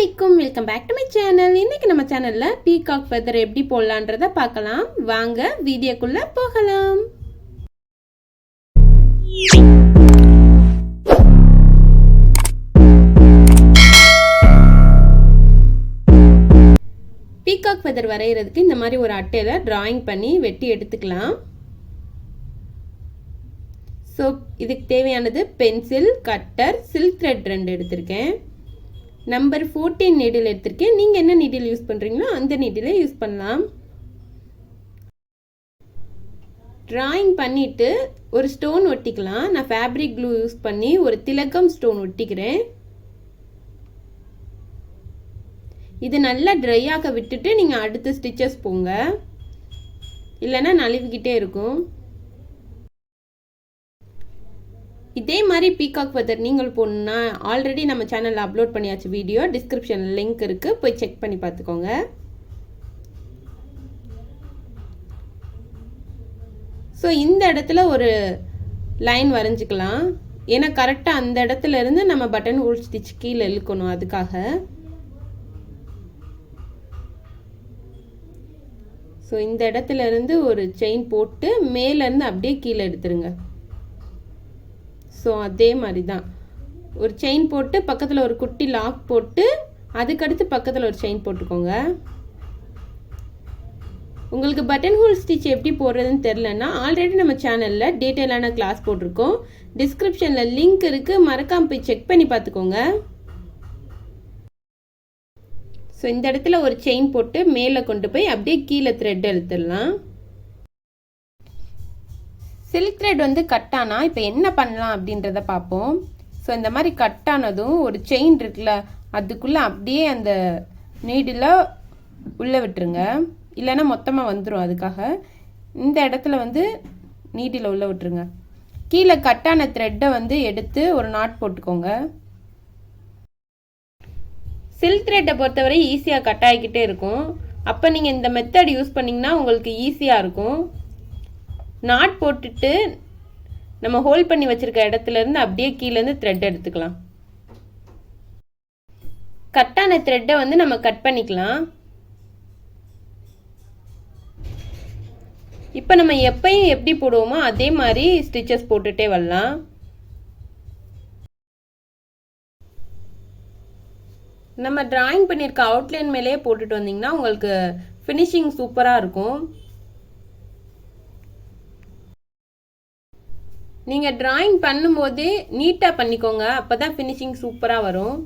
Assalamualaikum, welcome back to my channel. இன்னைக்கு நம்ம சேனல்ல பீகாக் ஃபெதர் எப்படி போடலாம்ன்றத பார்க்கலாம். வாங்க வீடியோக்குள்ள போகலாம். பீகாக் ஃபெதர் வரையிறதுக்கு இந்த மாதிரி ஒரு அட்டையில டிராயிங் பண்ணி வெட்டி எடுத்துக்கலாம். ஸோ இதுக்கு தேவையானது பென்சில், கட்டர், சில்க் த்ரெட் 2 எடுத்திருக்கேன். நம்பர் 14 நீடில் எடுத்திருக்கேன். நீங்கள் என்ன நீடில் யூஸ் பண்ணுறீங்களோ அந்த நீடிலே யூஸ் பண்ணலாம். ட்ராயிங் பண்ணிவிட்டு ஒரு ஸ்டோன் ஒட்டிக்கலாம். நான் ஃபேப்ரிக் க்ளூ யூஸ் பண்ணி ஒரு திலகம் ஸ்டோன் ஒட்டிக்கிறேன். இது நல்லா ட்ரை ஆக விட்டுட்டு நீங்கள் அடுத்த ஸ்டிச்சஸ் போங்க, இல்லைன்னா நழுவிக்கிட்டே இருக்கும். இதே மாதிரி பீகாக் ஃபெதர் நீங்கள் போடணுன்னா ஆல்ரெடி நம்ம சேனலில் அப்லோட் பண்ணியாச்சு வீடியோ, டிஸ்கிரிப்ஷனில் லிங்க் இருக்குது, போய் செக் பண்ணி பார்த்துக்கோங்க. ஸோ இந்த இடத்துல ஒரு லைன் வரைஞ்சிக்கலாம். ஏன்னா கரெக்டாக அந்த இடத்துல இருந்து நம்ம பட்டன் ஹோல் ஸ்டிச் கீழே இழுக்கணும். அதுக்காக ஸோ இந்த இடத்துல இருந்து ஒரு செயின் போட்டு மேலேருந்து அப்படியே கீழே எடுத்துருங்க. ஸோ அதே மாதிரி தான் ஒரு செயின் போட்டு பக்கத்தில் ஒரு குட்டி லாக் போட்டு அதுக்கடுத்து பக்கத்தில் ஒரு செயின் போட்டுக்கோங்க. உங்களுக்கு பட்டன் ஹோல் ஸ்டிச் எப்படி போடுறதுன்னு தெரிலன்னா ஆல்ரெடி நம்ம சேனலில் டீட்டெயிலான கிளாஸ் போட்டிருக்கோம். டிஸ்கிரிப்ஷனில் லிங்க் இருக்குது, மறக்காமல் போய் செக் பண்ணி பார்த்துக்கோங்க. ஸோ இந்த இடத்துல ஒரு செயின் போட்டு மேலே கொண்டு போய் அப்படியே கீழே த்ரெட் எடுத்துடலாம். சில்க் த்ரெட் வந்து கட் ஆனால் இப்போ என்ன பண்ணலாம் அப்படின்றத பார்ப்போம். ஸோ இந்த மாதிரி கட் ஆனதும் ஒரு செயின் இருக்குல்ல, அதுக்குள்ளே அப்படியே அந்த நீடில் உள்ளே விட்டுருங்க, இல்லைன்னா மொத்தமாக வந்துடும். அதுக்காக இந்த இடத்துல வந்து நீடில் உள்ளே விட்டுருங்க. கீழே கட்டான த்ரெட்டை வந்து எடுத்து ஒரு நாட் போட்டுக்கோங்க. சில்க் த்ரெட்டை பொறுத்தவரை ஈஸியாக கட் ஆகிக்கிட்டே இருக்கும். அப்போ நீங்கள் இந்த மெத்தட் யூஸ் பண்ணிங்கன்னா உங்களுக்கு ஈஸியாக இருக்கும். நாட் போட்டுட்டு நம்ம ஹோல்ட் பண்ணி வச்சிருக்க இடத்துல இருந்து அப்படியே கீழேருந்து த்ரெட் எடுத்துக்கலாம். கட்டான த்ரெட்டை வந்து நம்ம கட் பண்ணிக்கலாம். இப்போ நம்ம எப்பயும் எப்படி போடுவோமோ அதே மாதிரி ஸ்டிச்சஸ் போட்டுட்டே வரலாம். நம்ம டிராயிங் பண்ணியிருக்க அவுட்லைன் மேலேயே போட்டுட்டு வந்தீங்கன்னா உங்களுக்கு ஃபினிஷிங் சூப்பராக இருக்கும். நீங்கள் டிராயிங் பண்ணும்போதே நீட்டாக பண்ணிக்கோங்க, அப்போ தான் ஃபினிஷிங் சூப்பராக வரும்.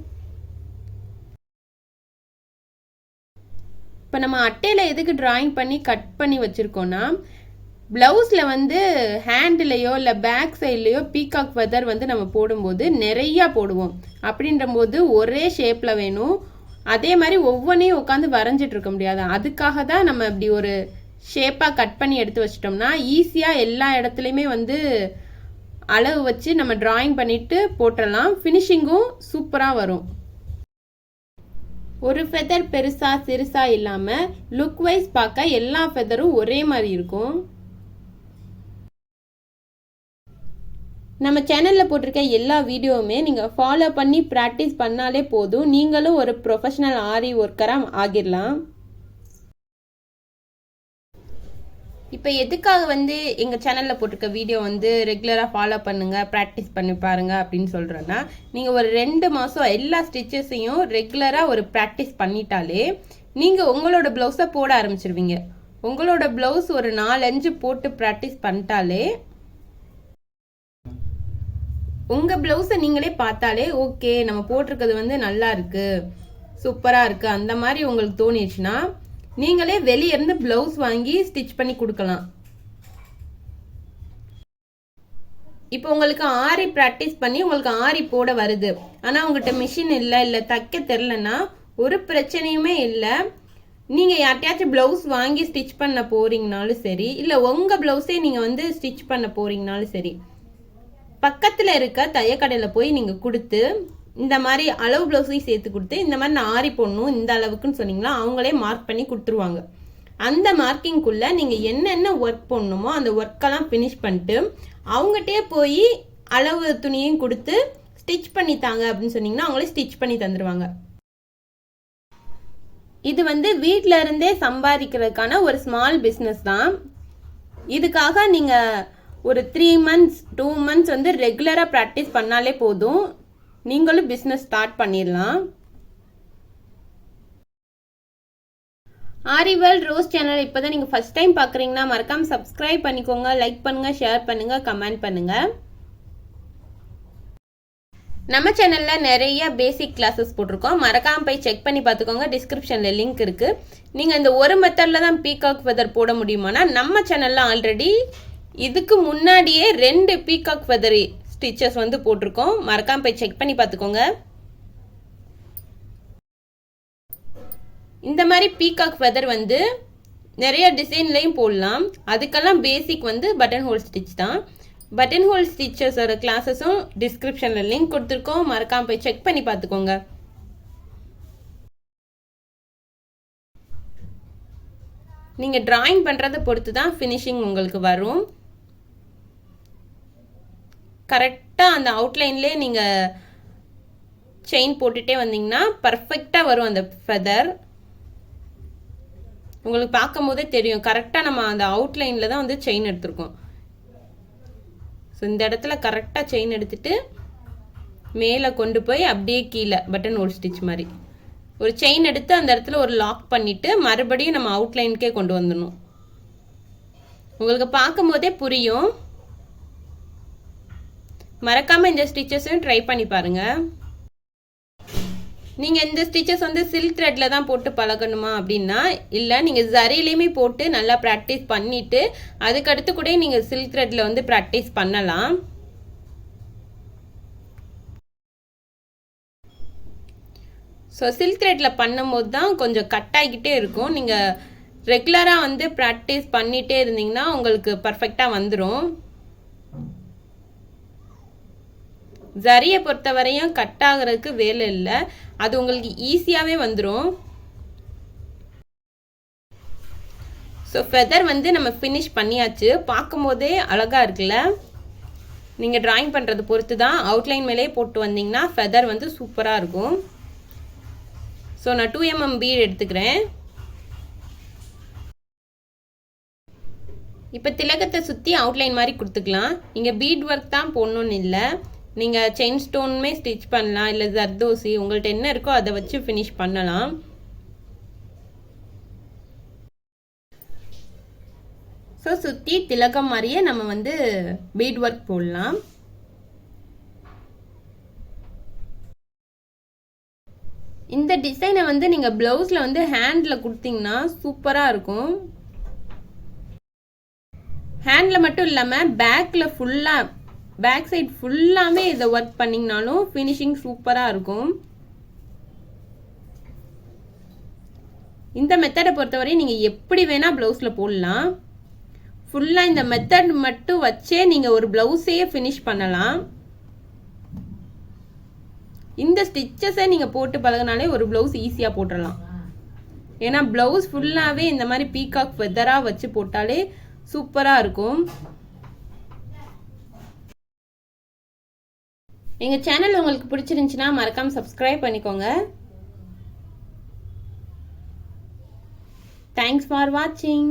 இப்போ நம்ம அட்டையில் எதுக்கு டிராயிங் பண்ணி கட் பண்ணி வச்சுருக்கோன்னா, ப்ளவுஸில் வந்து ஹேண்ட்லேயோ இல்லை பேக் சைட்லேயோ பீகாக் ஃபெதர் வந்து நம்ம போடும்போது நிறையா போடுவோம். அப்படின்ற போது ஒரே ஷேப்பில் வேணும். அதே மாதிரி ஒவ்வொன்றையும் உட்காந்து வரைஞ்சிட்டு இருக்க முடியாது. அதுக்காக தான் நம்ம இப்படி ஒரு ஷேப்பாக கட் பண்ணி எடுத்து வச்சிட்டோம்னா ஈஸியாக எல்லா இடத்துலையுமே வந்து அளவு வச்சு நம்ம டிராயிங் பண்ணிட்டு போட்டுடலாம். ஃபினிஷிங்கும் சூப்பராக வரும். ஒரு ஃபெதர் பெருசா சிறுசா இல்லாமல் லுக் வைஸ் பார்க்க எல்லா ஃபெதரும் ஒரே மாதிரி இருக்கும். நம்ம சேனலில் போட்டிருக்க எல்லா வீடியோவுமே நீங்கள் ஃபாலோ பண்ணி ப்ராக்டிஸ் பண்ணாலே போதும், நீங்களும் ஒரு ப்ரொஃபஷனல் ஆரி ஒர்க்கராக ஆகிடலாம். இப்போ எதுக்காக வந்து எங்கள் சேனலில் போட்டிருக்க வீடியோ வந்து ரெகுலராக ஃபாலோ பண்ணுங்கள், ப்ராக்டிஸ் பண்ணி பாருங்கள் அப்படின்னு சொல்கிறேன்னா, நீங்கள் ஒரு 2 மாதம் எல்லா ஸ்டிச்சஸையும் ரெகுலராக ஒரு ப்ராக்டிஸ் பண்ணிட்டாலே நீங்கள் உங்களோட ப்ளவுஸை போட ஆரம்பிச்சிருவீங்க. உங்களோட ப்ளவுஸ் ஒரு 4-5 போட்டு ப்ராக்டிஸ் பண்ணிட்டாலே உங்கள் ப்ளவுஸை நீங்களே பார்த்தாலே ஓகே நம்ம போட்டிருக்கிறது வந்து நல்லா இருக்குது, சூப்பராக இருக்குது அந்த மாதிரி உங்களுக்கு தோணிடுச்சுன்னா நீங்களே வெளியே இருந்து ப்ளவுஸ் வாங்கி ஸ்டிச் பண்ணி கொடுக்கலாம். இப்போ உங்களுக்கு ஆரி ப்ராக்டிஸ் பண்ணி உங்களுக்கு ஆரி போட வருது, ஆனால் உங்கள்கிட்ட மிஷின் இல்லை தைக்க தெரிலன்னா ஒரு பிரச்சனையுமே இல்லை. நீங்கள் யார்ட்டையாச்சும் ப்ளவுஸ் வாங்கி ஸ்டிச் பண்ண போகிறீங்கனாலும் சரி, இல்லை உங்கள் ப்ளவுஸே நீங்கள் வந்து ஸ்டிச் பண்ண போகிறீங்கனாலும் சரி, பக்கத்தில் இருக்க தையக்கடையில் போய் நீங்கள் கொடுத்து இந்த மாதிரி அளவு ப்ளவுஸையும் சேர்த்து கொடுத்து இந்த மாதிரி நான் ஆரி போடணும் இந்த அளவுக்குன்னு சொன்னீங்களா அவங்களே மார்க் பண்ணி கொடுத்துருவாங்க. அந்த மார்க்கிங்குள்ளே நீங்கள் என்னென்ன ஒர்க் பண்ணணுமோ அந்த ஒர்க்கெல்லாம் ஃபினிஷ் பண்ணிட்டு அவங்ககிட்டே போய் அளவு துணியும் கொடுத்து ஸ்டிச் பண்ணி தாங்க அப்படின்னு சொன்னீங்கன்னா அவங்களே ஸ்டிச் பண்ணி தந்துடுவாங்க. இது வந்து வீட்டில இருந்தே சம்பாதிக்கிறதுக்கான ஒரு ஸ்மால் பிஸ்னஸ் தான். இதுக்காக நீங்கள் ஒரு 3 months 2 months வந்து ரெகுலராக ப்ராக்டிஸ் பண்ணாலே போதும், நீங்களும் பிஸ்னஸ் ஸ்டார்ட் பண்ணிடலாம். ஆரி வேர்ல்ட் ரோஸ் சேனல் இப்போ தான் நீங்கள் ஃபஸ்ட் டைம் பார்க்குறீங்கன்னா மறக்காமல் சப்ஸ்கிரைப் பண்ணிக்கோங்க, லைக் பண்ணுங்கள், ஷேர் பண்ணுங்கள், கமெண்ட் பண்ணுங்கள். நம்ம சேனலில் நிறைய பேசிக் கிளாஸஸ் போட்டிருக்கோம், மறக்காமல் போய் செக் பண்ணி பார்த்துக்கோங்க. டிஸ்கிரிப்ஷனில் லிங்க் இருக்குது. நீங்கள் இந்த ஒரு மெத்தடில் தான் பீகாக் ஃபெதர் போட முடியுமானா நம்ம சேனலில் ஆல்ரெடி இதுக்கு முன்னாடியே 2 பீகாக் ஃபெதர் ஸ்டிச்சஸ் வந்து போட்டிருக்கோம், மறக்காமல் போய் செக் பண்ணி பார்த்துக்கோங்க. இந்த மாதிரி பீகாக் ஃபெதர் வந்து நிறைய டிசைன்லையும் போடலாம். அதுக்கெல்லாம் பேசிக் வந்து பட்டன் ஹோல் ஸ்டிச் தான். பட்டன் ஹோல் ஸ்டிச்சஸோட கிளாஸஸும் டிஸ்கிரிப்ஷனில் லிங்க் கொடுத்துருக்கோம், மறக்காமல் போய் செக் பண்ணி பார்த்துக்கோங்க. நீங்கள் டிராயிங் பண்ணுறதை பொறுத்து தான் ஃபினிஷிங் உங்களுக்கு வரும். கரெக்டாக அந்த அவுட்லைன்லேயே நீங்கள் செயின் போட்டுகிட்டே வந்தீங்கன்னா பர்ஃபெக்டாக வரும் அந்த ஃபெதர். உங்களுக்கு பார்க்கும் போதே தெரியும் கரெக்டாக நம்ம அந்த அவுட்லைனில் தான் வந்து செயின் எடுத்துருக்கோம். ஸோ இந்த இடத்துல கரெக்டாக செயின் எடுத்துட்டு மேலே கொண்டு போய் அப்படியே கீழே பட்டன் ஹோல் ஸ்டிச் மாதிரி ஒரு செயின் எடுத்து அந்த இடத்துல ஒரு லாக் பண்ணிவிட்டு மறுபடியும் நம்ம அவுட்லைனுக்கே கொண்டு வந்துடணும். உங்களுக்கு பார்க்கும் போதே புரியும். மறக்காமல் இந்த ஸ்டிச்சஸையும் ட்ரை பண்ணி பாருங்கள். நீங்கள் இந்த ஸ்டிச்சஸ் வந்து சில்க் த்ரெட்டில் தான் போட்டு பழகணுமா அப்படின்னா இல்லை, நீங்கள் ஜரிலையுமே போட்டு நல்லா ப்ராக்டிஸ் பண்ணிவிட்டு அதுக்கடுத்து கூட நீங்கள் சில்க் த்ரெட்டில் வந்து ப்ராக்டிஸ் பண்ணலாம். ஸோ சில்க் த்ரெட்டில் பண்ணும்போது தான் கொஞ்சம் கட் ஆகிக்கிட்டே இருக்கும். நீங்கள் ரெகுலராக வந்து ப்ராக்டிஸ் பண்ணிகிட்டே இருந்தீங்கன்னா உங்களுக்கு பர்ஃபெக்டாக வந்துடும். ஜரியை பொறுத்த வரையும் கட் ஆகிறதுக்கு வேலை இல்லை, அது உங்களுக்கு ஈஸியாகவே வந்துடும். ஸோ ஃபெதர் வந்து நம்ம ஃபினிஷ் பண்ணியாச்சு, பார்க்கும்போதே அழகாக இருக்குல்ல. நீங்கள் ட்ராயிங் பண்ணுறது பொறுத்து தான், அவுட்லைன் மேலே போட்டு வந்தீங்கன்னா ஃபெதர் வந்து சூப்பராக இருக்கும். ஸோ நான் 2 mm பீட் எடுத்துக்கிறேன். இப்போ திலகத்தை சுற்றி அவுட்லைன் மாதிரி கொடுத்துக்கலாம். இங்கே பீட் ஒர்க் தான் போடணுன்னு இல்லை, நீங்கள் செயின் ஸ்டோனுமே ஸ்டிச் பண்ணலாம், இல்லை ஜர்தோசி உங்கள்கிட்ட என்ன இருக்கோ அதை வச்சு ஃபினிஷ் பண்ணலாம். ஸோ சுற்றி திலகம் மாதிரியே நம்ம வந்து பீட் ஒர்க் போடலாம். இந்த டிசைனை வந்து நீங்கள் ப்ளவுஸில் வந்து ஹேண்டில் கொடுத்தீங்கன்னா சூப்பராக இருக்கும். ஹேண்டில் மட்டும் இல்லாமல் பேக்கில் ஃபுல்லாக பேக் சைட் ஃபுல்லாமே இதை ஒர்க் பண்ணிங்கனாலும் ஃபினிஷிங் சூப்பராக இருக்கும். இந்த மெத்தடை பொறுத்தவரை நீங்கள் எப்படி வேணால் ப்ளவுஸில் போடலாம். ஃபுல்லாக இந்த மெத்தட் மட்டும் வச்சே நீங்கள் ஒரு ப்ளவுஸையே ஃபினிஷ் பண்ணலாம். இந்த ஸ்டிச்சஸை நீங்கள் போட்டு பழகினாலே ஒரு ப்ளவுஸ் ஈஸியாக போட்டுடலாம். ஏன்னா ப்ளவுஸ் ஃபுல்லாகவே இந்த மாதிரி பீகாக் ஃபெதராக வச்சு போட்டாலே சூப்பராக இருக்கும். எங்கள் சேனல் உங்களுக்கு பிடிச்சிருந்துச்சுன்னா மறக்காமல் சப்ஸ்கிரைப் பண்ணிக்கோங்க. தேங்க்ஸ் ஃபார் வாட்சிங்.